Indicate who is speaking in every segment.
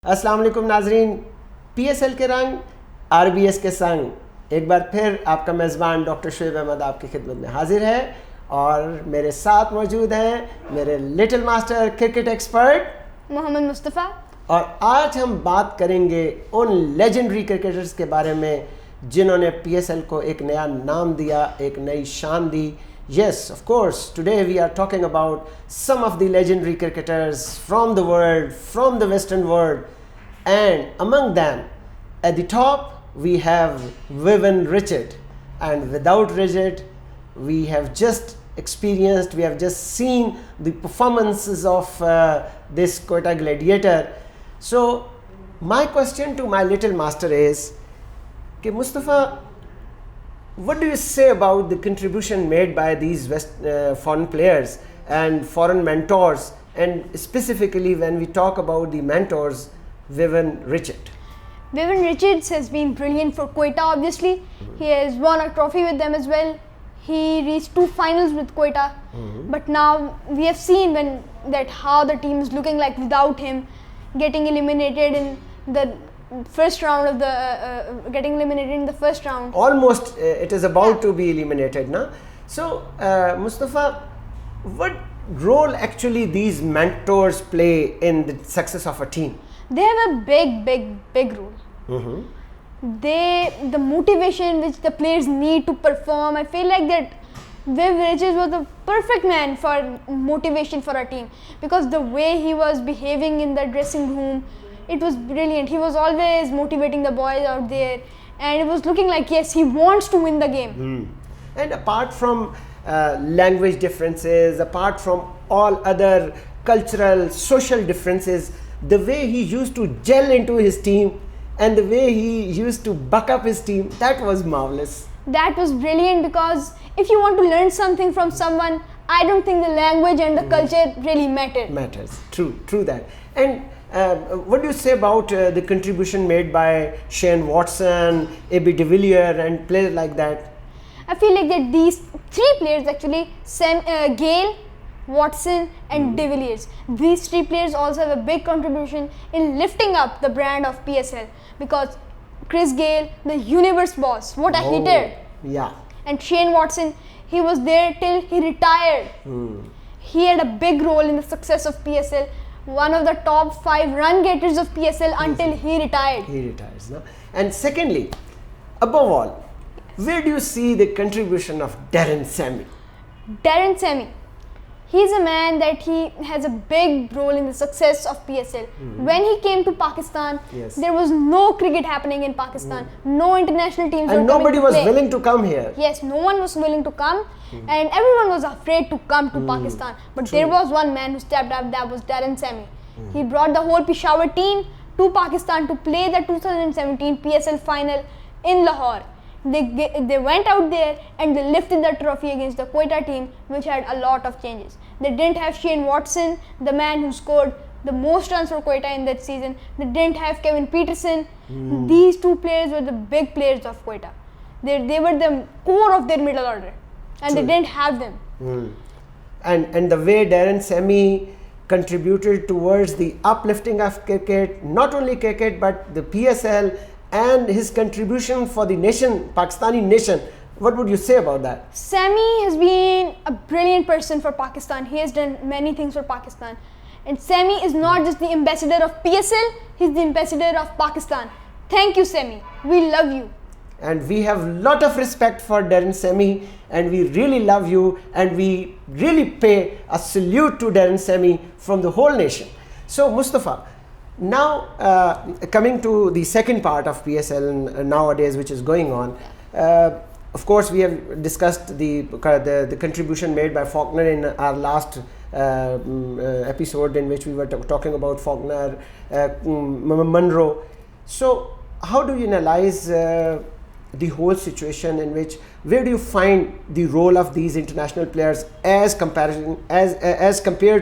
Speaker 1: अस्सलाम वालेकुम नाजरीन, PSL के रंग RBS के संग एक बार फिर आपका मेज़बान डॉक्टर शुएब अहमद आपकी खिदमत में हाजिर है और मेरे साथ मौजूद हैं मेरे little master cricket expert
Speaker 2: Mohammad Mustafa.
Speaker 1: और आज हम बात करेंगे उन लेजेंडरी क्रिकेटर्स के बारे में जिन्होंने PSL को एक नया नाम दिया, एक नई शान दी। Yes, of course, today we are talking about some of the legendary cricketers from the world, from the Western world, and among them, at the top, we have Vivian Richard. And without Richard, we have just experienced, we have just seen the performances of this Quetta Gladiator. So, my question to my little master is, कि Mustafa, what do you say about the contribution made by these foreign players and foreign mentors, and specifically when we talk about the mentors, Vivian Richard?
Speaker 2: Vivian Richards has been brilliant for Quetta, obviously. He has won a trophy with them as well. He reached 2 finals with Quetta. But now we have seen how the team is looking like without him, getting eliminated in the first round of the
Speaker 1: Almost it is about to be eliminated now. So Mustafa, what role actually these mentors play in the success of a team?
Speaker 2: They have a big role. The motivation which the players need to perform, I feel like that Viv Richards was the perfect man for motivation for our team, because the way he was behaving in the dressing room, it was brilliant. He was always motivating the boys out there, and it was looking like, yes, he wants to win the game.
Speaker 1: And apart from language differences, apart from all other cultural, social differences, the way he used to gel into his team and the way he used to buck up his team, that was marvelous.
Speaker 2: That was brilliant, because if you want to learn something from someone, I don't think the language and the culture really matters.
Speaker 1: True that. And what do you say about the contribution made by Shane Watson, AB de Villiers and players like that?
Speaker 2: I feel like that these 3 players actually, Gale, Watson and de Villiers, these 3 players also have a big contribution in lifting up the brand of PSL, because Chris Gale, the universe boss, what a hitter.
Speaker 1: Yeah.
Speaker 2: And Shane Watson, he was there till he retired. He had a big role in the success of PSL. One of the top 5 run getters of PSL until he retired.
Speaker 1: He retires, no? And secondly, above all, where do you see the contribution of Darren Sammy?
Speaker 2: Darren Sammy, he's a man that he has a big role in the success of PSL. When he came to Pakistan, there was no cricket happening in Pakistan. No international teams
Speaker 1: and
Speaker 2: were
Speaker 1: nobody
Speaker 2: coming to
Speaker 1: was
Speaker 2: play.
Speaker 1: willing to come here.
Speaker 2: Yes, no one was willing to come, and everyone was afraid to come to Pakistan. But there was one man who stepped up, that was Darren Sammy. He brought the whole Peshawar team to Pakistan to play the 2017 PSL final in Lahore. They went out there and they lifted the trophy against the Quetta team, which had a lot of changes. They didn't have Shane Watson, the man who scored the most runs for Quetta in that season. They didn't have Kevin Peterson. These 2 players were the big players of Quetta. They were the core of their middle order, and they didn't have them.
Speaker 1: And the way Darren Sammy contributed towards the uplifting of cricket, not only cricket but the PSL, and his contribution for the nation, Pakistani nation, what would you say about that?
Speaker 2: Sammy has been a brilliant person for Pakistan. He has done many things for Pakistan. And Sammy is not just the ambassador of PSL, he's the ambassador of Pakistan. Thank you, Sammy. We love you.
Speaker 1: And we have lot of respect for Darren Sammy, and we really love you, and we really pay a salute to Darren Sammy from the whole nation. So Mustafa, now coming to the second part of PSL nowadays, which is going on, of course we have discussed the contribution made by Faulkner in our last episode, in which we were talking about Faulkner, Munro. So how do you analyze the whole situation, in which, where do you find the role of these international players as compared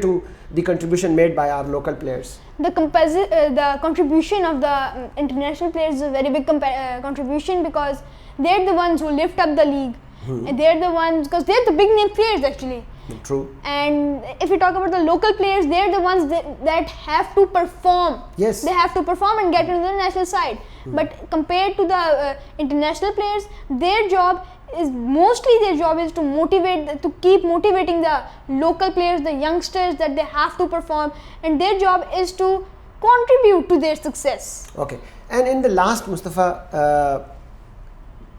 Speaker 1: to the contribution made by our local players?
Speaker 2: The contribution of the international players is a very big contribution, because they're the ones who lift up the league. And they're the ones, because they're the big name players actually.
Speaker 1: True.
Speaker 2: And if we talk about the local players, they're the ones that have to perform.
Speaker 1: Yes.
Speaker 2: They have to perform and get into the national side. But compared to the international players, their job is to motivate, to keep motivating the local players, the youngsters, that they have to perform, and their job is to contribute to their success.
Speaker 1: Okay. And in the last, Mustafa,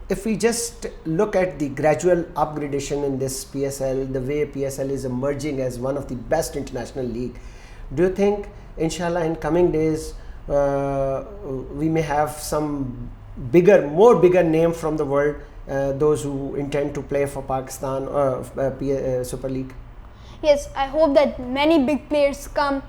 Speaker 1: if we just look at the gradual upgradation in this PSL, the way PSL is emerging as one of the best international league, do you think, inshallah, in coming days, we may have some more bigger name from the world, those who intend to play for Pakistan or Super League?
Speaker 2: Yes, I hope that many big players come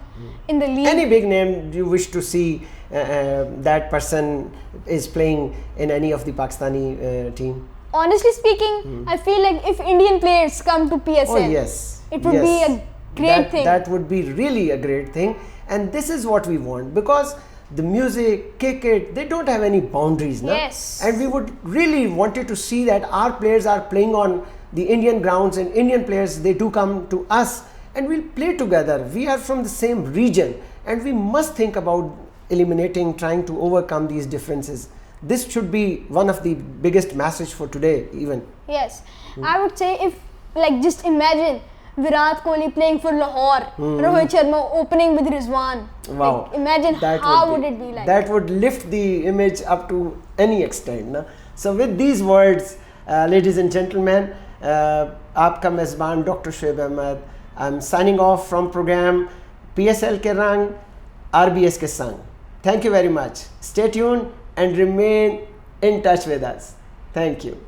Speaker 2: in the league.
Speaker 1: Any big name you wish to see that person is playing in any of the Pakistani team?
Speaker 2: Honestly speaking, I feel like if Indian players come to PSL,
Speaker 1: oh yes,
Speaker 2: it would be a great thing.
Speaker 1: That would be really a great thing, and this is what we want, because the music, cricket, they don't have any boundaries, na?
Speaker 2: Yes.
Speaker 1: And we would really wanted to see that our players are playing on the Indian grounds, and Indian players, they do come to us and we'll play together. We are from the same region, and we must think about eliminating, trying to overcome these differences. This should be one of the biggest message for today even.
Speaker 2: Yes, I would say, if just imagine Virat Kohli playing for Lahore, Rohit Sharma opening with Rizwan.
Speaker 1: Wow.
Speaker 2: Imagine how would it be like.
Speaker 1: That would lift the image up to any extent. Na? So with these words, ladies and gentlemen, आपका मेज़बान Dr. Shoaib Ahmed, I'm signing off from program PSL के रंग, RBS के संग. Thank you very much. Stay tuned and remain in touch with us. Thank you.